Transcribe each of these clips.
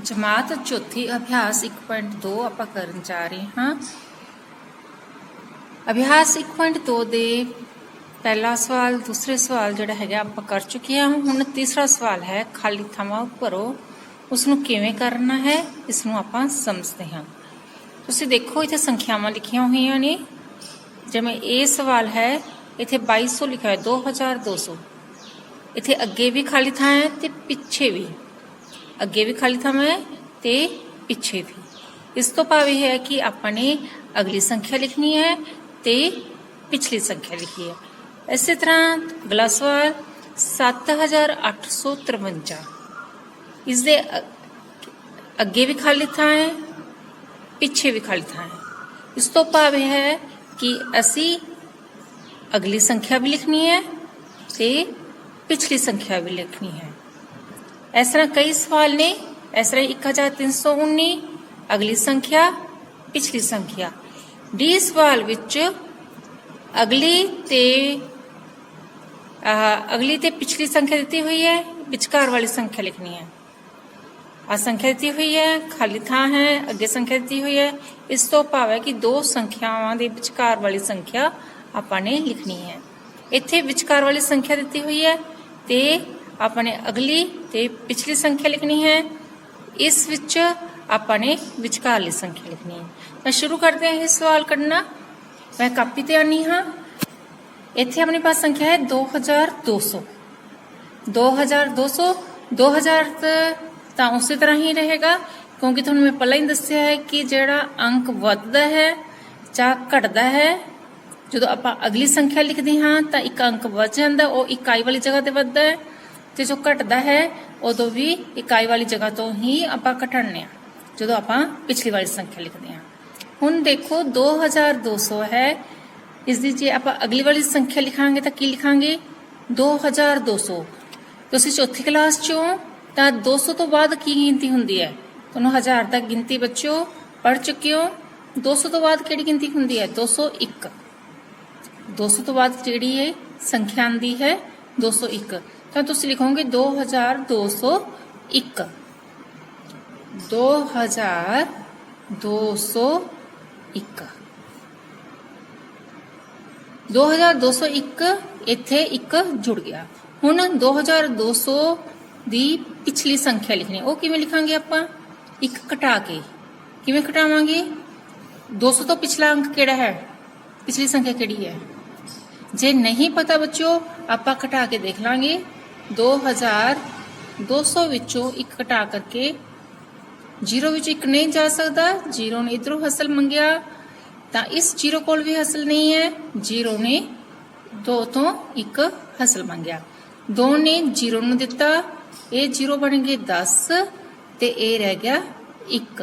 जमात चौथी अभ्यास 1.2 ਆਪਾਂ ਕਰਨ ਜਾ ਰਹੇ ਹਾਂ। ਅਭਿਆਸ 1.2 ਦੇ ਪਹਿਲਾ ਸਵਾਲ ਦੂਸਰੇ ਸਵਾਲ ਜਿਹੜਾ ਹੈਗਾ ਆਪਾਂ ਕਰ ਚੁੱਕੇ ਹਾਂ। ਹੁਣ ਤੀਸਰਾ ਸਵਾਲ ਹੈ ਖਾਲੀ ਥਾਵਾਂ ਭਰੋ। ਉਸ ਨੂੰ ਕਿਵੇਂ ਕਰਨਾ ਹੈ ਇਸ ਨੂੰ ਆਪਾਂ ਸਮਝਦੇ ਹਾਂ। ਤੁਸੀਂ ਦੇਖੋ ਇੱਥੇ ਸੰਖਿਆਵਾਂ ਲਿਖੀਆਂ ਹੋਈਆਂ ਨੇ। ਜਿਵੇਂ ਇਹ ਸਵਾਲ ਹੈ ਇੱਥੇ 2200 ਲਿਖਿਆ ਹੈ 2200। ਇੱਥੇ ਅੱਗੇ ਵੀ ਖਾਲੀ ਥਾਂ ਹੈ ਤੇ ਪਿੱਛੇ ਵੀ ਅੱਗੇ ਵੀ ਖਾਲੀ ਥਾਂ है ते पिछे भी। इस तो भाव यह है कि आपने अगली संख्या लिखनी है ते पिछली संख्या लिखी है। इस तरह अगला सवाल 7853। इस दे अगे भी खाली थां है पिछे भी खाली थां है। इस तो भाव यह है कि असी अगली संख्या भी लिखनी है ते पिछली संख्या भी लिखनी है। इस तरह कई सवाल ने। इस तरह 1319 अगली संख्या पिछली संख्या। डी सवाल विच अगली ते पिछली संख्या दी हुई है, विचकार वाली संख्या लिखनी है। आ संख्या दी हुई है, खाली थां है, अगे संख्या दी हुई है। इस तो भाव है कि दो संख्यावां दे विचकार वाली संख्या आपने लिखनी है। इत्थे विचकार वाली संख्या दी हुई है ते आपने अगली ते पिछली संख्या लिखनी है। इस विच आपने विचकारली संख्या लिखनी है। मैं शुरू करते हैं सवाल करना। मैं कापी ते आनी हाँ। इत्थे अपने पास संख्या है 2200। 2200 2000 तो उसी तरह ही रहेगा क्योंकि तुहानूं मैं पहला ही दस्सिया है कि जिहड़ा अंक वधदा है जां घटदा है जदों आपां अगली संख्या लिखदे हाँ तो एक अंक वध जांदा, वो इकाई वाली जगह ते वधदा है ते जो घटदा है उदों भी इकाई वाली जगह तो ही आपां घटाने आ जदों आपां पिछली वाली संख्या लिखते हैं। हुण देखो 2200 है, इसकी जे आपां अगली वाली संख्या लिखांगे तो की लिखांगे 2200। तुसीं चौथी क्लास चो तां 200 तो बाद की गिनती हुंदी है? तुहानूं 1000 तक गिनती बच्चों पढ़ चुके हो। 200 तो बाद किहड़ी गिनती हुंदी है? 201। 200 तो बाद जिहड़ी है संख्या आंदी है 201। तो तुम लिखोगे 2201। 2201 2201 इत्थे एक जुड़ गया। हुण 2200 दी पिछली संख्या लिखनी, वो किवें लिखांगे आपां? एक घटा के। किवें घटावांगे? 200 तो पिछला अंक किहड़ा है? पिछली संख्या किहड़ी है? जे नहीं पता बच्चों आपां घटा के देख लांगे। 2200 विचों एक घटा करके जीरो विच एक नहीं जा सकता, जीरो ने इधरों हसल मंगिया तो इस जीरो कोल भी हसल नहीं है, जीरो ने 2 तो एक हसल मंगिया। 2 ने जीरो नूं दिता, ये जीरो बन गए 10 ते ये रह गया 1।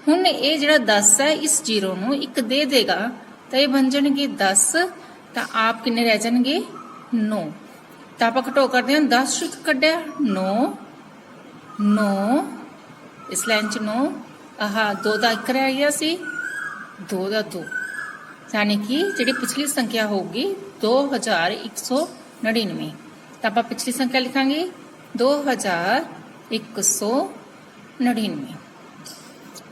हुण ये जिहड़ा 10 है इस जीरो नूं एक दे देगा तो ये बन जाणगे 10 तो आप किन्ने रह जाणगे 9। तो आप घटो करते हैं 10 कढ़िया 9 9 इस लाइन च 9 आह 2 का 1 रह गया सी 2 का 2 यानी कि जी पिछली संख्या होगी 2199। तो आप पिछली संख्या लिखांगे 2199।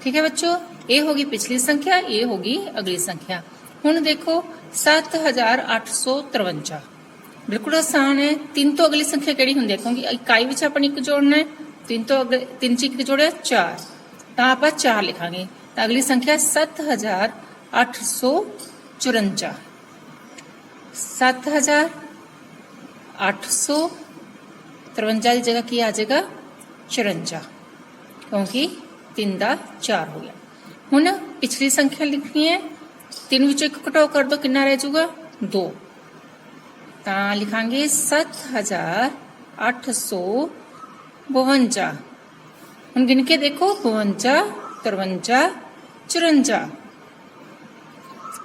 ठीक है बच्चों, ये होगी पिछली संख्या, ये होगी अगली संख्या। हुण देखो 7853 बिल्कुल आसान है। 3 तो अगली संख्या केड़ी हुंदी है क्योंकि इकाई विच अपन एक जोड़ना है। 3 तो 3 च 1 जोड़िया 4 तो आप 4 लिखांगे तो अगली संख्या 7854। 7853 की जगह की आ जाएगा 54 क्योंकि 3 का 4 हो गया। हुण पिछली संख्या लिखनी है। 3 विचों 1 घटाओ कर दो कितना रह जाऊगा 2 तो लिखांगे 7852। हम गिन के देखो 52 53 54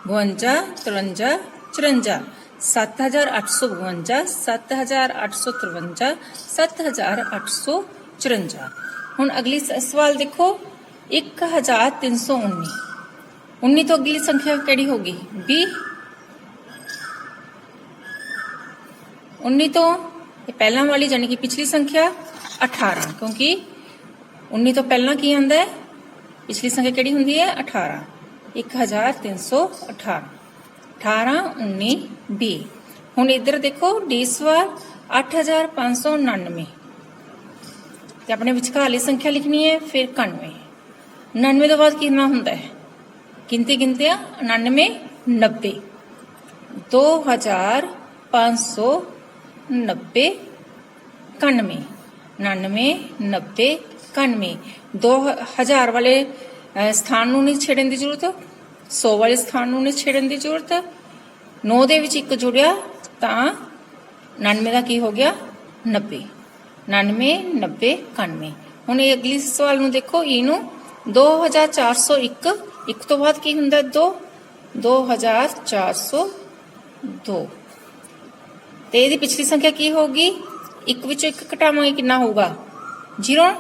52 53 54 7852 7853 7854। हुण अगली सवाल देखो 1319। 19 तो अगली संख्या केड़ी होगी 20। 19 तो पहला वाली यानी कि पिछली संख्या 18 क्योंकि 19 ਤੋਂ ਪਹਿਲਾਂ ਕੀ ਆਉਂਦਾ ਹੈ? ਪਿਛਲੀ ਸੰਖਿਆ ਕਿਹੜੀ ਹੁੰਦੀ ਹੈ? 18। 1318। 18 19 20। ਹੁਣ ਇੱਧਰ ਦੇਖੋ ਡੀ ਸਵਾਲ 8599 ਤੇ ਆਪਣੇ ਵਿਚਕਾਰਲੀ ਸੰਖਿਆ ਲਿਖਣੀ ਹੈ, ਫਿਰ 91। 99 ਤੋਂ ਬਾਅਦ ਕਿੰਨਾ ਹੁੰਦਾ ਹੈ? ਗਿਣਤੀ ਗਿਣਤੇ 99 90 2590 91 99 90 91। 2000 ਵਾਲੇ ਸਥਾਨ ਨੂੰ ਨਹੀਂ ਛੇੜਨ ਦੀ ਜ਼ਰੂਰਤ, 100 ਵਾਲੇ ਸਥਾਨ ਨੂੰ ਨਹੀਂ ਛੇੜਨ ਦੀ ਜ਼ਰੂਰਤ। 9 ਦੇ ਵਿੱਚ 1 ਜੁੜਿਆ ਤਾਂ 99 ਦਾ ਕੀ ਹੋ ਗਿਆ? 90। 99 90 91। ਹੁਣ ਇਹ ਅਗਲੀ ਸਵਾਲ ਨੂੰ ਦੇਖੋ, ਇਹਨੂੰ 2401। 1 ਤੋਂ ਬਾਅਦ ਕੀ ਹੁੰਦਾ? 2। 2402। ਤੇ ਇਹਦੀ ਪਿਛਲੀ ਸੰਖਿਆ ਕੀ ਹੋਊਗੀ? 1 ਵਿੱਚੋਂ 1 ਘਟਾਵਾਂਗੇ, ਕਿੰਨਾ ਹੋਊਗਾ? 0।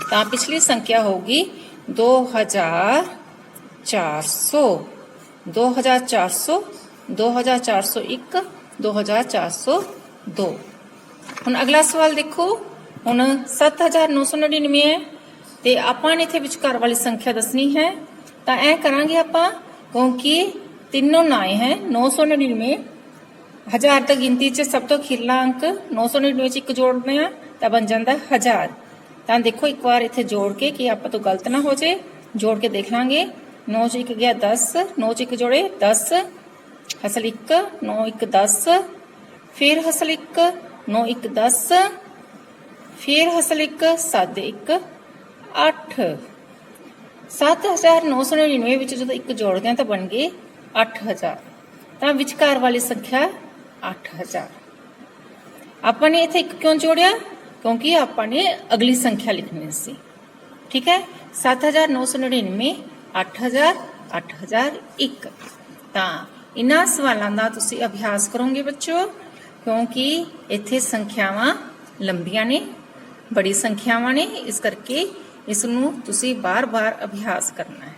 ਤਾਂ ਪਿਛਲੀ ਸੰਖਿਆ ਹੋਊਗੀ 2400। 2400 2401 2402। ਹੁਣ ਅਗਲਾ ਸਵਾਲ ਦੇਖੋ। ਹੁਣ 7999 ਹੈ ਤੇ ਆਪਾਂ ਨੇ ਇੱਥੇ ਵਿਚਕਾਰ ਵਾਲੀ ਸੰਖਿਆ ਦੱਸਣੀ ਹੈ। ਤਾਂ ਐ ਕਰਾਂਗੇ ਆਪਾਂ, ਕਿਉਂਕਿ ਤਿੰਨੋਂ ਨਾਏ ਹੈ 999 1000 ਤੱਕ ਗਿਣਤੀ 'ਚ ਸਭ ਤੋਂ ਅਖੀਰਲਾ ਅੰਕ 999 'ਚ 1 ਜੋੜਦੇ ਆ ਤਾਂ ਬਣ ਜਾਂਦਾ 1000। ਤਾਂ ਦੇਖੋ ਇੱਕ ਵਾਰ ਇੱਥੇ ਜੋੜ ਕੇ ਕਿ ਆਪਾਂ ਤੋਂ ਗਲਤ ਨਾ ਹੋ ਜੇ, ਜੋੜ ਕੇ ਦੇਖ ਲਾਂਗੇ। 9 'ਚ 1 ਗਿਆ 10, 9 'ਚ 1 ਜੋੜੇ 10, ਹਸਲ 1, 9 1 10, ਫਿਰ ਹਸਲ 1, 9 1 10, ਫਿਰ ਹਸਲ 1, 7 1 8। 7999 ਵਿੱਚ ਜਦੋਂ 1 ਜੋੜਦੇ ਆ ਤਾਂ ਬਣ ਗਏ 8000। ਤਾਂ ਵਿਚਕਾਰ ਵਾਲੀ ਸੰਖਿਆ 8000। ਆਪਾਂ ਨੇ ਇੱਥੇ 1 ਕਿਉਂ ਜੋੜਿਆ? ਕਿਉਂਕਿ ਆਪਾਂ ਨੇ ਅਗਲੀ ਸੰਖਿਆ ਲਿਖਣੀ ਸੀ। ਠੀਕ ਹੈ, 7999 8000 8001। ਤਾਂ ਇਹਨਾਂ ਸਵਾਲਾਂ ਦਾ ਤੁਸੀਂ ਅਭਿਆਸ ਕਰੋਗੇ ਬੱਚੋ, ਕਿਉਂਕਿ ਇੱਥੇ ਸੰਖਿਆਵਾਂ ਲੰਬੀਆਂ ਨੇ, ਬੜੀ ਸੰਖਿਆਵਾਂ ਨੇ, ਇਸ ਕਰਕੇ ਇਸ ਨੂੰ ਤੁਸੀਂ ਬਾਰ-ਬਾਰ ਅਭਿਆਸ ਕਰਨਾ ਹੈ।